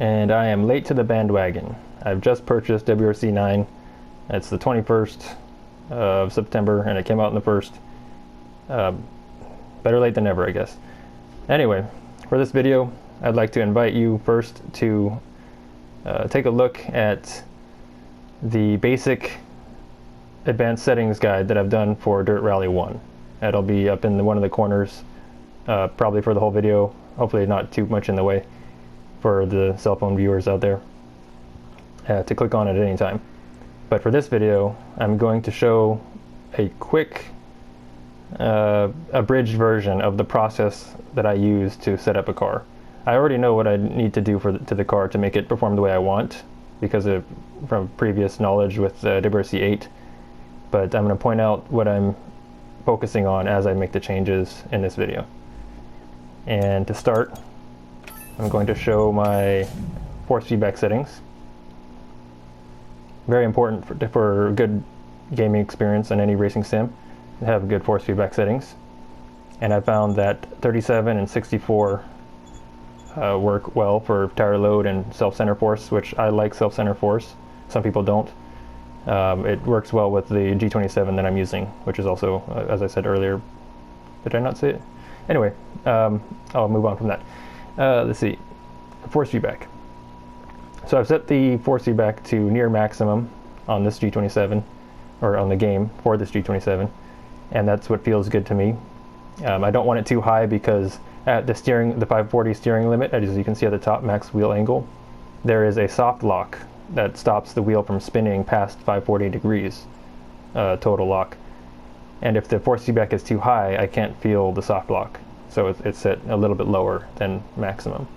and I am late to the bandwagon. I've just purchased WRC 9. It's the 21st of September, and it came out on the 1st. Better late than never, I guess. Anyway, for this video, I'd like to invite you first to take a look at the basic advanced settings guide that I've done for Dirt Rally 1. That'll be up in one of the corners, probably for the whole video. Hopefully not too much in the way for the cell phone viewers out there to click on at any time. But for this video, I'm going to show a quick abridged version of the process that I use to set up a car. I already know what I need to do to the car to make it perform the way I want, because from previous knowledge with WRC 8, but I'm going to point out what I'm focusing on as I make the changes in this video. And to start, I'm going to show my force feedback settings. Very important for good gaming experience on any racing sim to have good force feedback settings. And I found that 37 and 64 work well for tire load and self-center force, which I like self-center force. Some people don't. It works well with the G27 that I'm using, which is also, as I said earlier, did I not say it? Anyway, I'll move on from that. Let's see, force feedback. So I've set the force feedback to near maximum on this G27, or on the game for this G27, and that's what feels good to me. I don't want it too high because at the 540 steering limit, as you can see at the top, max wheel angle, there is a soft lock that stops the wheel from spinning past 540 degrees total lock. And if the force feedback is too high, I can't feel the soft lock. So it's set a little bit lower than maximum.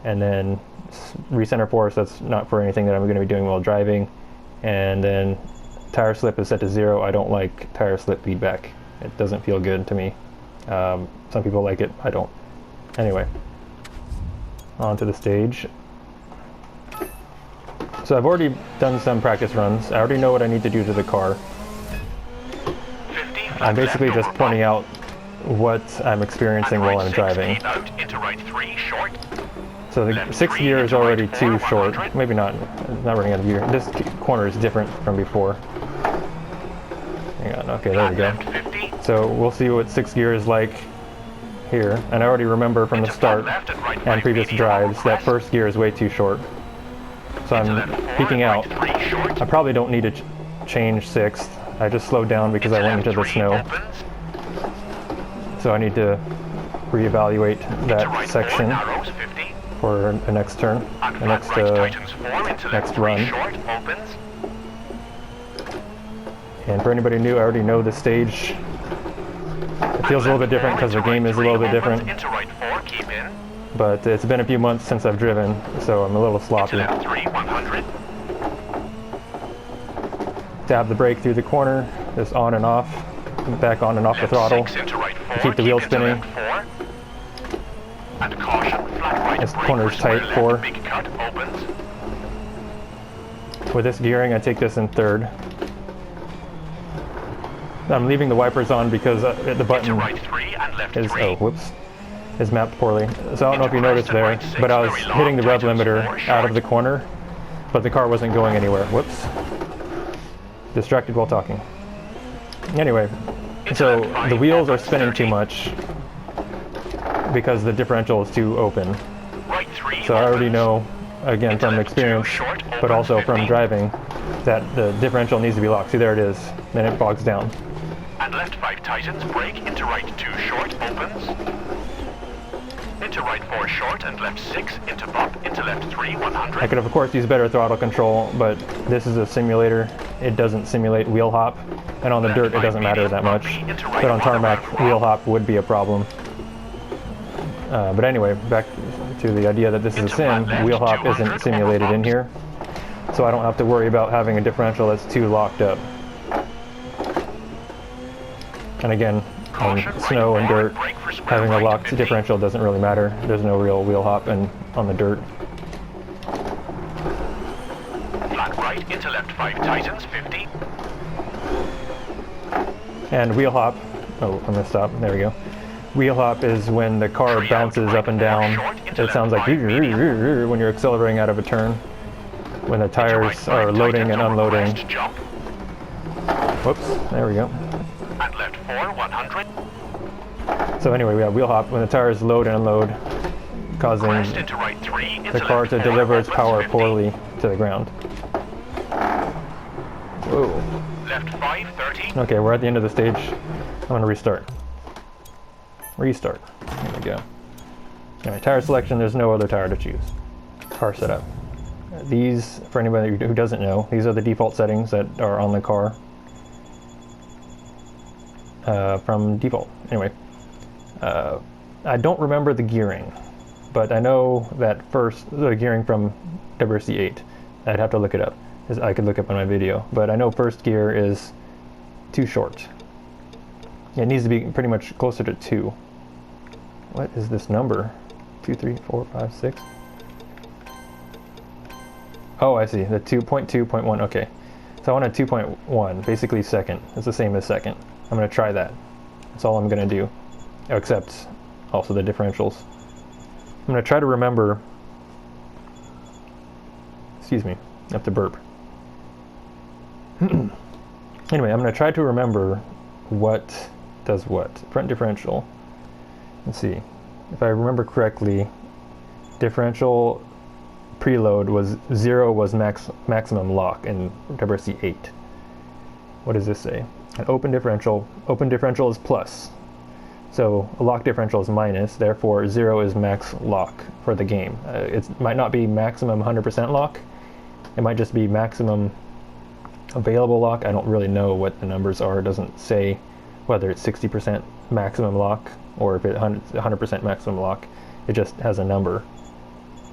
And then recenter force, that's not for anything that I'm going to be doing while driving. And then tire slip is set to 0. I don't like tire slip feedback. It doesn't feel good to me. Some people like it, I don't. Anyway, on to the stage. So I've already done some practice runs. I already know what I need to do to the car. I'm basically just pointing out what I'm experiencing while I'm driving. So the 6th gear is already too short. Maybe not running out of gear. This corner is different from before. Hang on, okay, there we go. So we'll see what 6th gear is like here. And I already remember from the start and previous drives that 1st gear is way too short. So I'm peeking out. I probably don't need to change 6th. I just slowed down because I went into the snow. So I need to reevaluate that section for the next turn, the next run. And for anybody new, I already know the stage. It feels a little bit different because the game is a little bit different. But it's been a few months since I've driven, so I'm a little sloppy. Dab the brake through the corner, just on and off, back on and off the throttle to keep the wheel spinning. This corner's tight, 4. With this gearing, I take this in 3rd. I'm leaving the wipers on because the button is mapped poorly. So I don't know if you noticed there, but I was hitting the rev limiter out of the corner, but the car wasn't going anywhere. Whoops. Distracted while talking. Anyway, so the wheels are spinning too much because the differential is too open. So I already know, again from experience, but also from driving, that the differential needs to be locked. See, there it is. Then it bogs down. And left 5 tightens, brake, into right 2 short, opens. Into right 4 short and left 6, into bump, into left 3, 100. I could of course use better throttle control, but this is a simulator. It doesn't simulate wheel hop, and on the dirt it doesn't matter that much. But on tarmac, wheel hop would be a problem. But anyway, back to the idea that this is a sim, wheel hop isn't simulated in here, so I don't have to worry about having a differential that's too locked up. And again, on snow and dirt, having a locked differential doesn't really matter. There's no real wheel hop on the dirt. Flat right into left 5 tightens, 50. And wheel hop, oh, I'm gonna stop, there we go. Wheel hop is when the car bounces up and down. It sounds like when you're accelerating out of a turn. When the tires are loading and unloading. Whoops, there we go. And left 4, 100. So anyway, we have wheel hop when the tires load and unload, causing Into right 3, into the car left to 4, deliver its power 50. poorly to the ground. Whoa. Left 5, 30. Okay, we're at the end of the stage. I'm going to restart. Restart. There we go. Anyway, tire selection, there's no other tire to choose. Car setup. These, for anybody who doesn't know, these are the default settings that are on the car from default. Anyway, I don't remember the gearing, but I know that the gearing from WRC 8. I'd have to look it up. I could look up in my video, but I know first gear is too short. It needs to be pretty much closer to 2. What is this number? 2, 3, 4, 5, 6? Oh, I see. The 2.2.1. Okay. So I want a 2.1, basically second. It's the same as second. I'm going to try that. That's all I'm going to do. Except also the differentials. I'm going to try to remember. Excuse me. I have to burp. Anyway, I'm going to try to remember what does what. Front differential. Let's see. If I remember correctly, differential preload was 0 was maximum lock in WRC 8. What does this say? An open differential is plus. So a lock differential is minus, therefore 0 is max lock for the game. It might not be maximum 100% lock. It might just be maximum available lock. I don't really know what the numbers are. It doesn't say whether it's 60% maximum lock or if it's 100% maximum lock. It just has a number.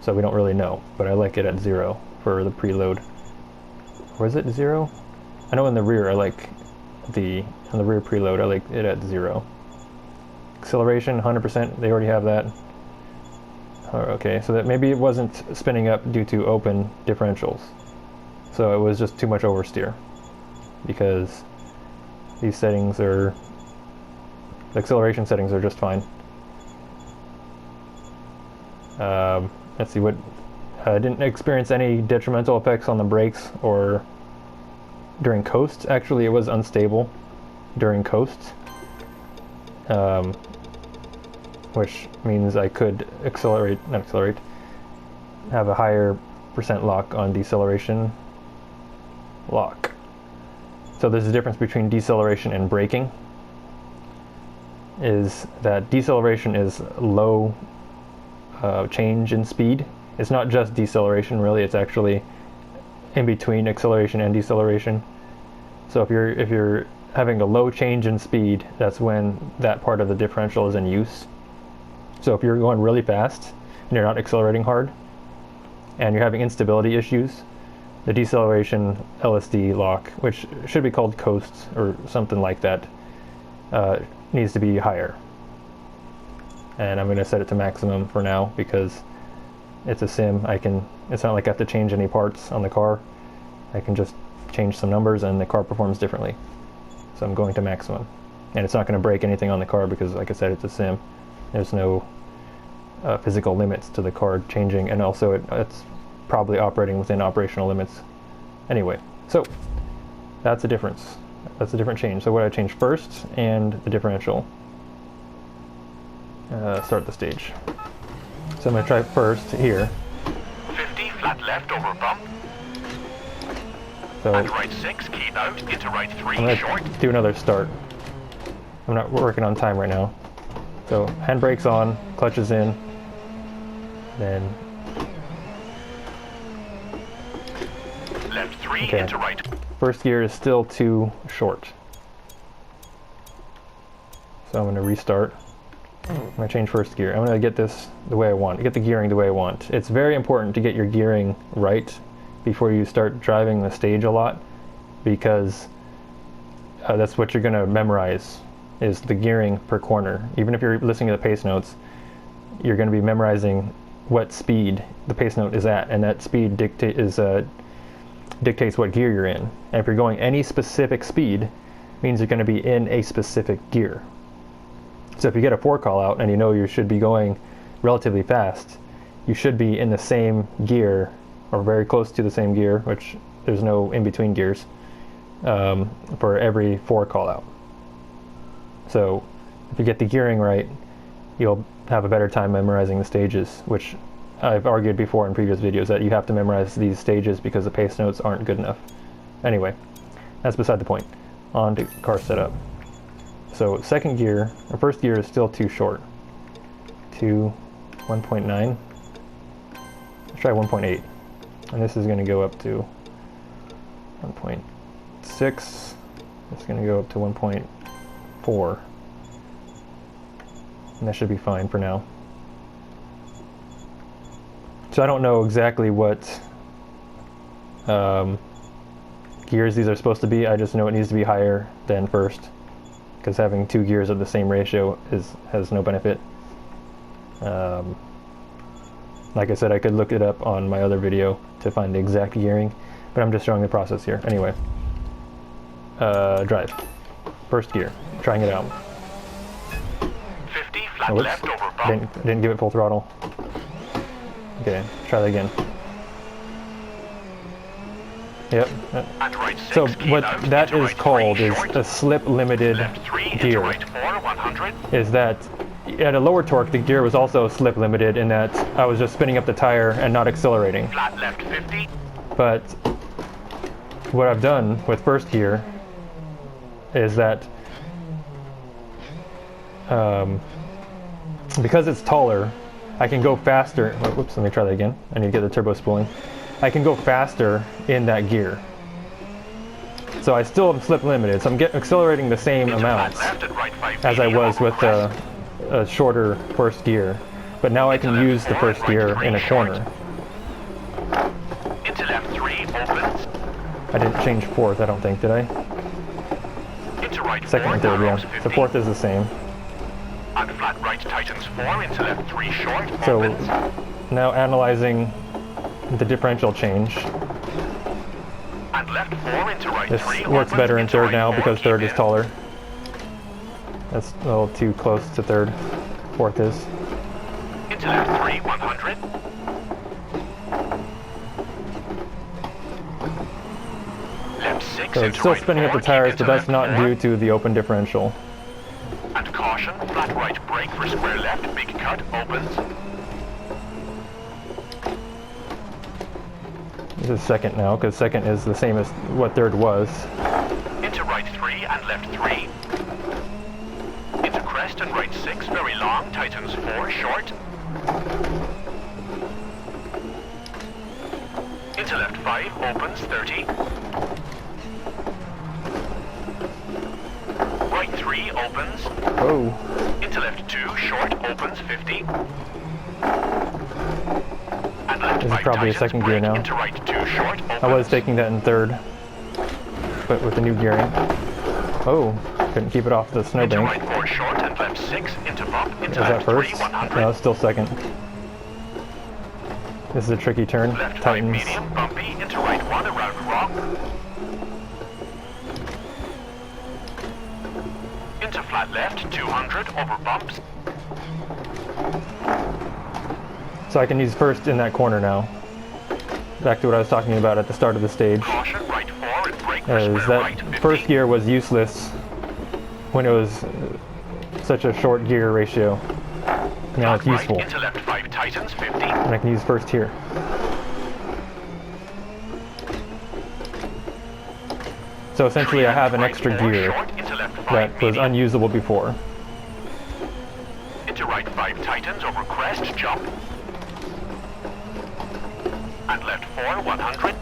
So we don't really know, but I like it at 0 for the preload. Or is it 0? I know in the rear I like in the rear preload I like it at 0. Acceleration 100%, they already have that. Oh, okay, so that maybe it wasn't spinning up due to open differentials. So it was just too much oversteer, because these settings the acceleration settings are just fine. Let's see what, I didn't experience any detrimental effects on the brakes or during coast. Actually, it was unstable during coast, which means I could have a higher percent lock on deceleration. Lock. So there's a difference between deceleration and braking, is that deceleration is low change in speed. It's not just deceleration really, it's actually in between acceleration and deceleration. So if you're having a low change in speed, that's when that part of the differential is in use. So if you're going really fast and you're not accelerating hard and you're having instability issues, the deceleration LSD lock, which should be called coast or something like that, needs to be higher. And I'm going to set it to maximum for now because it's a sim. It's not like I have to change any parts on the car. I can just change some numbers and the car performs differently. So I'm going to maximum. And it's not going to break anything on the car because, like I said, it's a sim. There's no physical limits to the car changing, and also it's probably operating within operational limits anyway. So that's a difference. That's a different change. So what I change first and the differential. Start the stage. So I'm going to try first here. 50, flat left over bump. So And right 6, keep out, into right 3, I'm going short. to do another start. I'm not working on time right now. So handbrake's on, clutch is in, then Left 3, okay. into right. First gear is still too short. So I'm going to restart. I'm going to change first gear. I'm going to get this the way I want, get the gearing the way I want. It's very important to get your gearing right before you start driving the stage a lot, because that's what you're going to memorize, is the gearing per corner. Even if you're listening to the pace notes, you're going to be memorizing what speed the pace note is at, and that speed dictates what gear you're in. And if you're going any specific speed, it means you're going to be in a specific gear. So if you get a 4 call out and you know you should be going relatively fast, you should be in the same gear or very close to the same gear, which there's no in-between gears, for every 4 call out. So if you get the gearing right, you'll have a better time memorizing the stages, which I've argued before in previous videos that you have to memorize these stages because the pace notes aren't good enough. Anyway, that's beside the point. On to car setup. So second gear, or first gear is still too short. To 1.9. Let's try 1.8. And this is going to go up to 1.6. It's going to go up to 1.4. And that should be fine for now. So I don't know exactly what gears these are supposed to be. I just know it needs to be higher than first, because having 2 gears of the same ratio has no benefit. Like I said, I could look it up on my other video to find the exact gearing, but I'm just showing the process here. Anyway, drive. First gear, trying it out. 50 flat left over bump. Didn't give it full throttle. Okay, try that again. Yep. And right 6, So keep what out, that into is right called 3, is short. a slip limited Left 3 into gear. right 4, 100. Is that at a lower torque the gear was also slip limited in that I was just spinning up the tire and not accelerating. Flat left 50. But what I've done with first gear is that because it's taller, I can go faster. Whoops, let me try that again. I need to get the turbo spooling. I can go faster in that gear. So I still am slip limited, so I'm accelerating the same Into amounts flat left and right 5 as I medium was over with a shorter first gear. But now I can use the first gear in a corner. Into left 3 opens. I didn't change fourth, I don't think, did I? Into right Second 4 and third, narrows yeah. 50. The fourth is the same. And flat right tightens 4 into left 3 short So opens. now analyzing the differential change. And left 4 into right This 3 works opens, better in into third right now 4, because keep third is in. taller. That's a little too close to third. Fourth is. Into left 3 100. Left 6 So it's into still right spinning up 4, the tires, keep but into that's left not 4. due to the open differential. And caution, flat right brake for square left, big cut, opens. This is second now, because second is the same as what third was. Into right 3 and left 3. Into crest and right 6, very long, tightens 4, short. Into left 5, opens, 30. Right 3, opens. Oh, Into left 2, short, opens, 50. And left This is 5 probably a tightens, second gear brake, now. into right 2, short, opens. I was taking that in third, but with the new gearing. Oh, couldn't keep it off the Into snowbank. right 4, short, and left 6, into bump, into Is that left first? 3, 100. No, it's still second. This is a tricky turn. Left 5 Tightens. medium, bumpy, into right 1 around rock. Into flat left, 200, over bumps. So I can use first in that corner now. Back to what I was talking about at the start of the stage. Caution, right 4 and brake for Is square that right, 50. first gear was useless when it was such a short gear ratio. Now it's Flat useful, right, into left 5 tightens, 50. and I can use first here. So essentially I have an extra gear Short, into left 5 that was medium. unusable before. Into right 5 tightens, over crest, jump. And left 4, 100.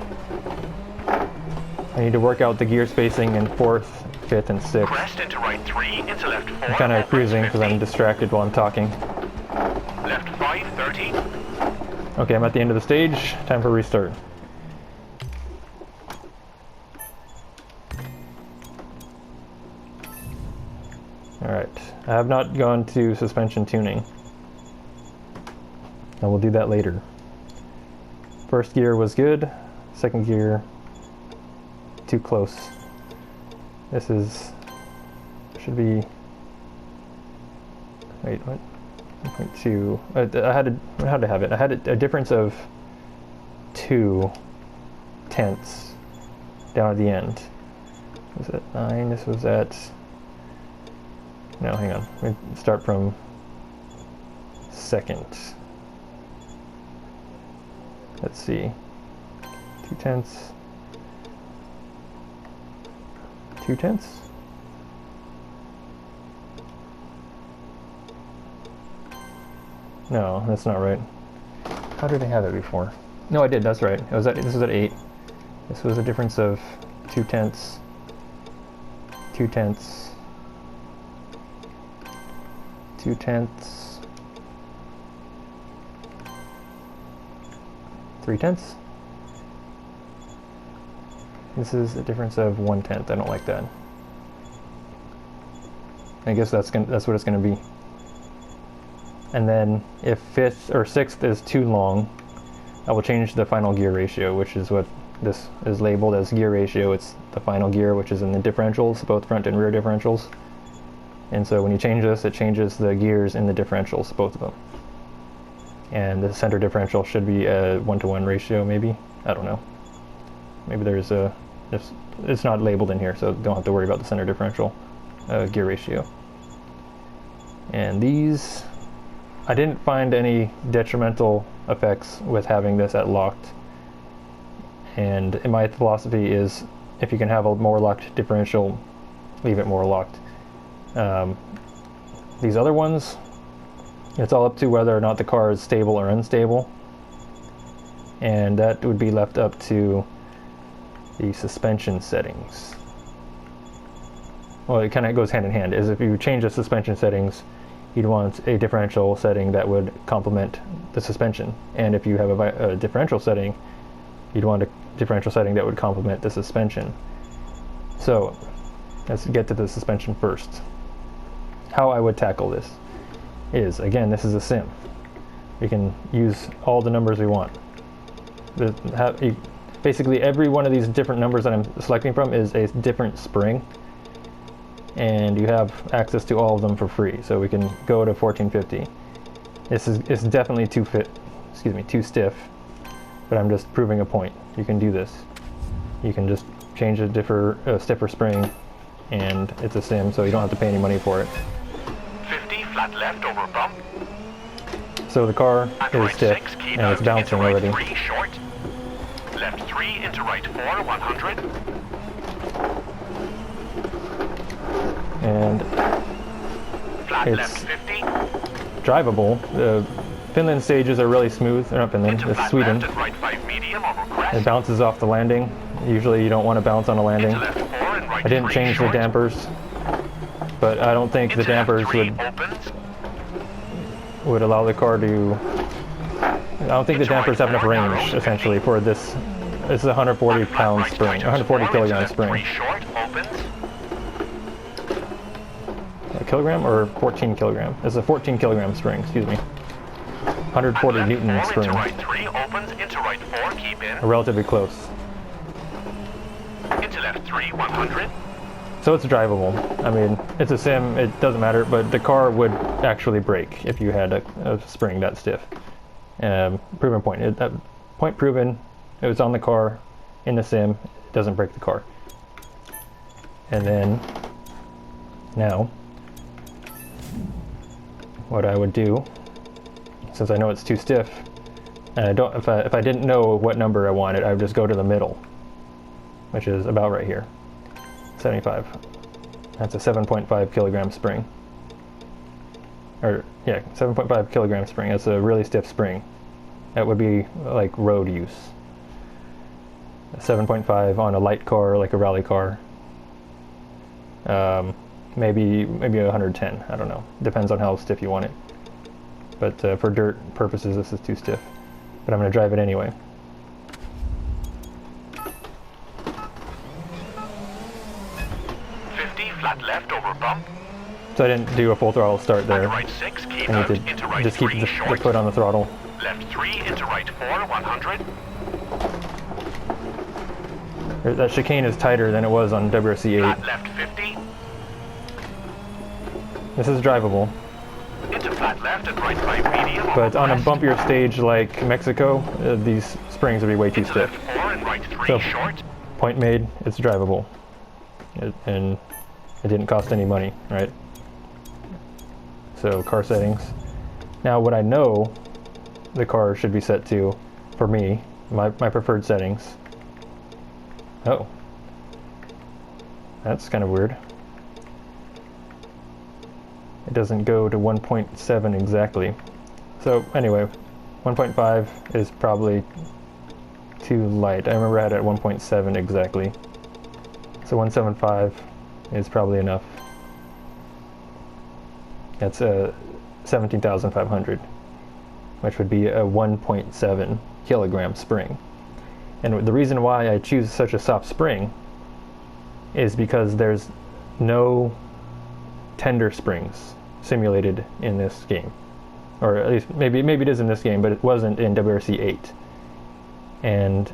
I need to work out the gear spacing in fourth, fifth, and sixth. Crest into right 3, into left 4. I'm kind of opens, cruising because 50. I'm distracted while I'm talking. Left 5, 30. Okay, I'm at the end of the stage. Time for restart. Alright, I have not gone to suspension tuning. I will do that later. First gear was good, second gear too close. This is should be Wait, what? 1.2. I had how to have it. I had a difference of 2/10 down at the end. Was it 9? This was at. No, hang on. Let me start from second. Let's see. 2/10. 2/10. No, that's not right. How did I have it before? No, I did. That's right. It was at, this was at 8. This was a difference of 2/10. 2/10. 2/10. 3/10. This is a difference of 1/10. I don't like that. I guess that's what it's gonna be. And then if 5th or 6th is too long, I will change the final gear ratio, which is what this is labeled as gear ratio. It's the final gear, which is in the differentials, both front and rear differentials. And so when you change this, it changes the gears in the differentials, both of them. And the center differential should be a 1-to-1 ratio, maybe. I don't know. Maybe there's a... It's not labeled in here, so don't have to worry about the center differential gear ratio. And these... I didn't find any detrimental effects with having this at locked. And my philosophy is, if you can have a more locked differential, leave it more locked. These other ones, it's all up to whether or not the car is stable or unstable. And that would be left up to the suspension settings. Well, it kind of goes hand in hand. Is if you change the suspension settings, you'd want a differential setting that would complement the suspension. And if you have a differential setting, you'd want a differential setting that would complement the suspension. So let's get to the suspension first. How I would tackle this is, again, this is a sim. We can use all the numbers we want. Basically every one of these different numbers that I'm selecting from is a different spring, and you have access to all of them for free. So we can go to 1450. It's definitely too stiff, but I'm just proving a point. You can do this. You can just change a stiffer spring, and it's a sim, so you don't have to pay any money for it. 50 flat left over bump. So the car And is right stiff, 6, keep and out it's bouncing into right already. 3 short. Left 3 into right 4, 100. And Flat it's left 50. drivable. The Finland stages are really smooth. They're not Finland, Into it's flat Sweden. left and right 5 medium over crest. It bounces off the landing. Usually you don't want to bounce on a landing. Into left 4 and right I didn't 3 change the short. dampers, but I don't think the Into left dampers 3 opens. would allow the car to... I don't think the Into dampers right have enough 4, range, narrow, essentially, for this. This is a 140 Flat pound right spring, tightens 140 4, into kilogram left 3 spring. short opens. A kilogram or 14 kilogram? It's a 14 kilogram spring, excuse me. 140 And Newton left 4 spring. into right 3 opens. Into right 4 keep in. Relatively close. Into left 3 100. So it's drivable. I mean, it's a sim, it doesn't matter, but the car would actually break if you had a spring that stiff. Proven point. That point proven. It was on the car, in the sim. It doesn't break the car. And then, now, what I would do, since I know it's too stiff, and I don't, if I didn't know what number I wanted, I would just go to the middle, which is about right here. 75. That's a 7.5 kilogram spring. Or, yeah, 7.5 kilogram spring. That's a really stiff spring. That would be like road use. 7.5 on a light car, like a rally car. Maybe 110. I don't know. Depends on how stiff you want it. But for dirt purposes, this is too stiff. But I'm going to drive it anyway. Flat left over bump. So I didn't do a full throttle start there. Right 6 keep I out need to into right just keep 3 the short. foot on the throttle. Left 3 into right 4 100. That chicane is tighter than it was on WRC 8. Flat left 50. This is drivable. Into right 5 medium. But on a bumpier stage like Mexico, these springs would be way too Into stiff. left 4 and right 3 So, short. point made, it's drivable. And it didn't cost any money, right? So, car settings. Now, what I know the car should be set to, for me, my preferred settings. Oh. That's kind of weird. It doesn't go to 1.7 exactly. So anyway, 1.5 is probably too light. I remember I had it at 1.7 exactly. So 175 is probably enough. That's 17,500, which would be a 1.7 kilogram spring. And the reason why I choose such a soft spring is because there's no tender springs simulated in this game. Or at least, maybe it is in this game, but it wasn't in WRC 8. And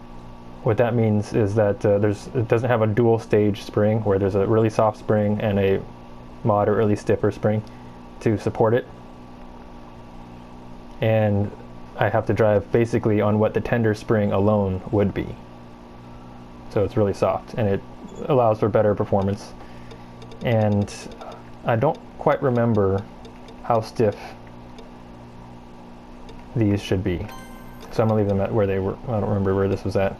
what that means is that it doesn't have a dual stage spring where there's a really soft spring and a moderately stiffer spring to support it. And I have to drive basically on what the tender spring alone would be. So it's really soft, and it allows for better performance. And I don't quite remember how stiff these should be. So I'm gonna leave them at where they were. I don't remember where this was at.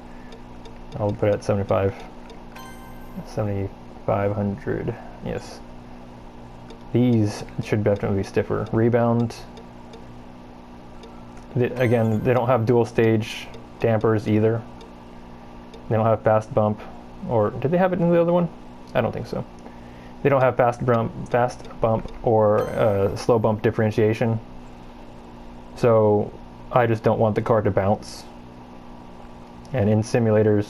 I'll put it at 7,500, yes. These should definitely be stiffer. Rebound, again, they don't have dual stage dampers either. They don't have fast bump, or did they have it in the other one? I don't think so. They don't have fast bump or slow bump differentiation. So I just don't want the car to bounce. And in simulators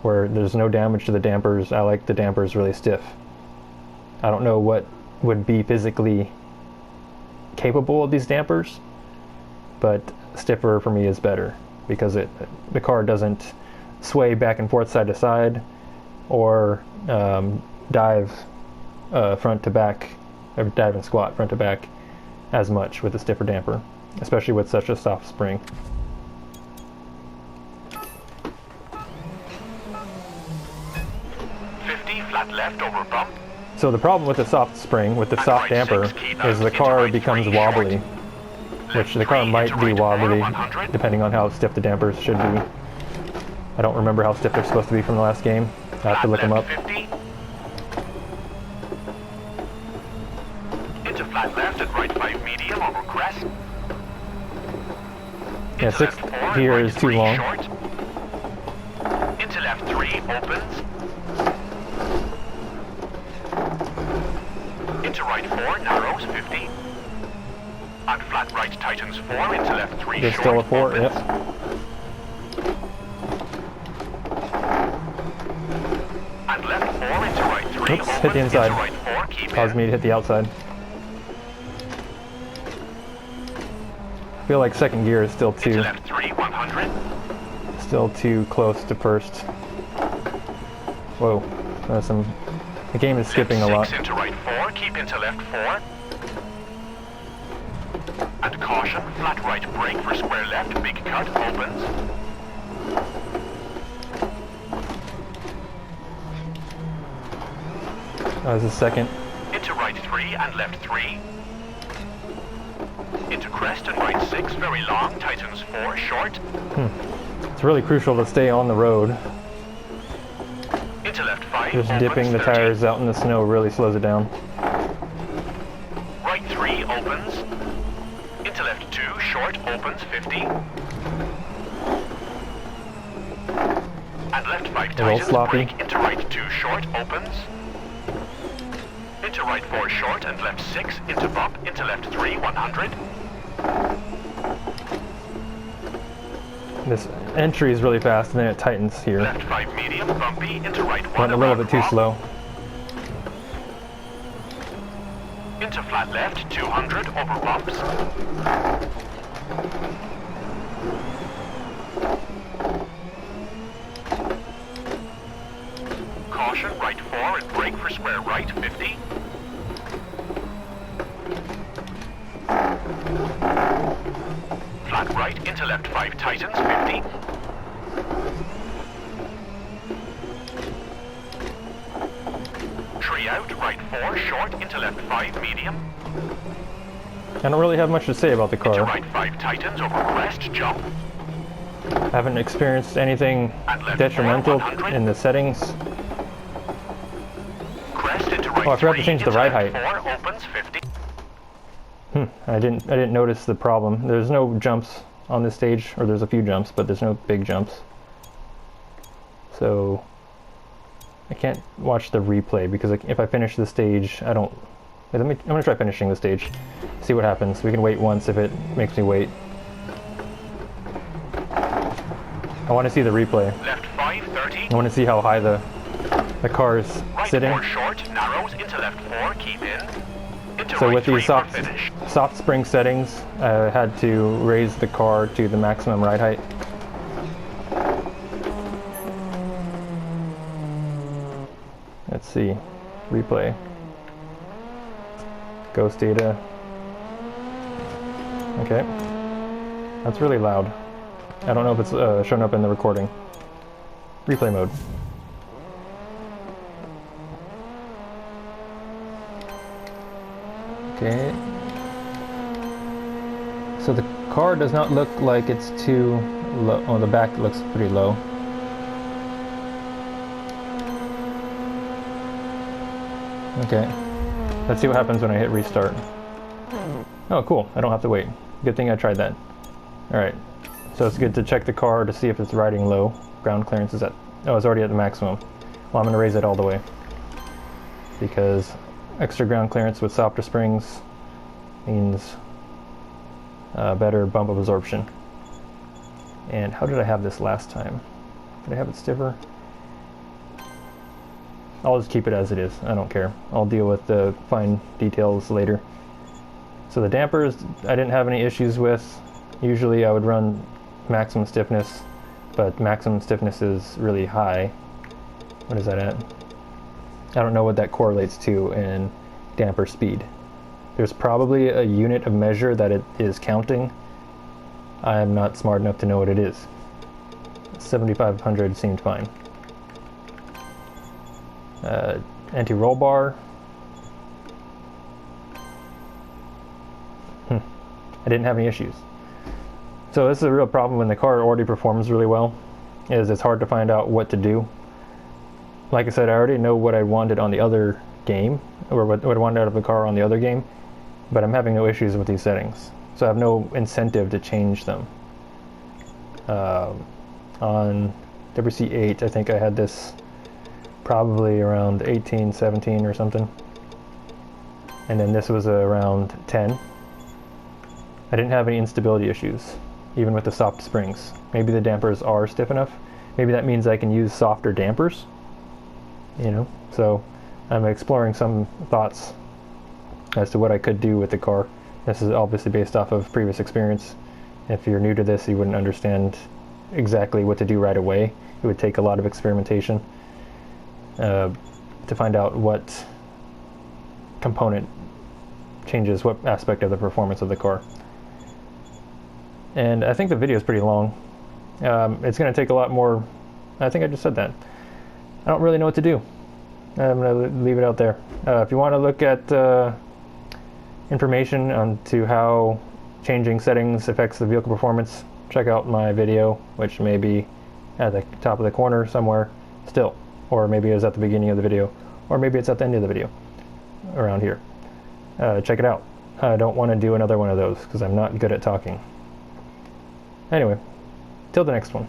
where there's no damage to the dampers, I like the dampers really stiff. I don't know what would be physically capable of these dampers, but stiffer for me is better because the car doesn't sway back and forth side to side or dive front to back, or dive and squat front to back as much with a stiffer damper, especially with such a soft spring. Flat left over bump. So the problem with the soft spring, with the soft damper, is the car becomes wobbly, which the car might be wobbly depending on how stiff the dampers should be. I don't remember how stiff they're supposed to be from the last game. I have to look them up. 50. Into flat left and right 5 medium over crest. Yeah, 6 here is too long. Short. Into left 3 opens. Into right 4 narrows 50. And flat right tightens 4 into left 3 There's short. still a 4, opens. yep. And left 4 into right 3 Oops, opens. hit the inside. Into right 4, keep Caused in. me to hit the outside. I feel like second gear is still Into too left 3 100. close to first. Whoa, the game is skipping a lot. 6 into right 4, keep into left 4. And caution, flat right brake for square left, big cut, opens. That was the second. Into right 3 and left 3. Into crest and right 6, very long, tightens 4, short. It's really crucial to stay on the road. Into left 5, Just opens, dipping the 30. tires out in the snow really slows it down. Right 3 opens. Into left 2, short, opens, 50. And left 5 A little tightens, sloppy. brake, into right 2, short, opens. Into right 4, short, and left 6, into bump, into left 3, 100. This entry is really fast and then it tightens here. Left 5 medium, bumpy, into right 1, Went a little around bit too rock. slow. Into flat left, 200, over bumps. Caution, right 4 and brake for square right, 50. right into left 5 tightens, 50. Tree out, right 4 short into left 5 medium. I don't really have much to say about the Into car. right 5 tightens over crest, jump. I haven't experienced anything And left detrimental 4, 100. in the settings. Crest into right Oh, I forgot to 3 change the into ride left height. 4 opens, 50. I didn't notice the problem. There's no jumps on this stage, or there's a few jumps, but there's no big jumps. So I can't watch the replay because if I finish the stage, I don't. I'm gonna try finishing the stage. See what happens. We can wait once if it makes me wait. I want to see the replay. Left 5, 30. I want to see how high the car is Right sitting. 4 short, narrows into left 4, keep in. Into So right with 3 these for finish. soft spring settings, I had to raise the car to the maximum ride height. Let's see, replay. Ghost data. Okay, that's really loud. I don't know if it's showing up in the recording. Replay mode. Okay. So the car does not look like it's too low. Oh, the back looks pretty low. Okay. Let's see what happens when I hit restart. Oh, cool. I don't have to wait. Good thing I tried that. Alright. So it's good to check the car to see if it's riding low. Ground clearance is at... Oh, it's already at the maximum. Well, I'm going to raise it all the way. Because extra ground clearance with softer springs means better bump absorption. And how did I have this last time? Did I have it stiffer? I'll just keep it as it is. I don't care. I'll deal with the fine details later. So the dampers, I didn't have any issues with. Usually I would run maximum stiffness, but maximum stiffness is really high. What is that at? I don't know what that correlates to in damper speed. There's probably a unit of measure that it is counting. I'm not smart enough to know what it is. 7500 seemed fine. Anti-roll bar. I didn't have any issues. So this is a real problem when the car already performs really well, is it's hard to find out what to do. Like I said, I already know what I wanted on the other game, or what I wanted out of the car on the other game, but I'm having no issues with these settings. So I have no incentive to change them. On WRC 8, I think I had this probably around 18, 17 or something. And then this was around 10. I didn't have any instability issues, even with the soft springs. Maybe the dampers are stiff enough. Maybe that means I can use softer dampers. You know, so I'm exploring some thoughts as to what I could do with the car. This is obviously based off of previous experience. If you're new to this, you wouldn't understand exactly what to do right away. It would take a lot of experimentation to find out what component changes what aspect of the performance of the car. And I think the video is pretty long. It's going to take a lot more. I think I just said that. I don't really know what to do. I'm going to leave it out there. If you want to look at information onto how changing settings affects the vehicle performance, check out my video, which may be at the top of the corner somewhere still, or maybe it's at the beginning of the video, or maybe it's at the end of the video, around here. Check it out. I don't want to do another one of those because I'm not good at talking. Anyway, till the next one.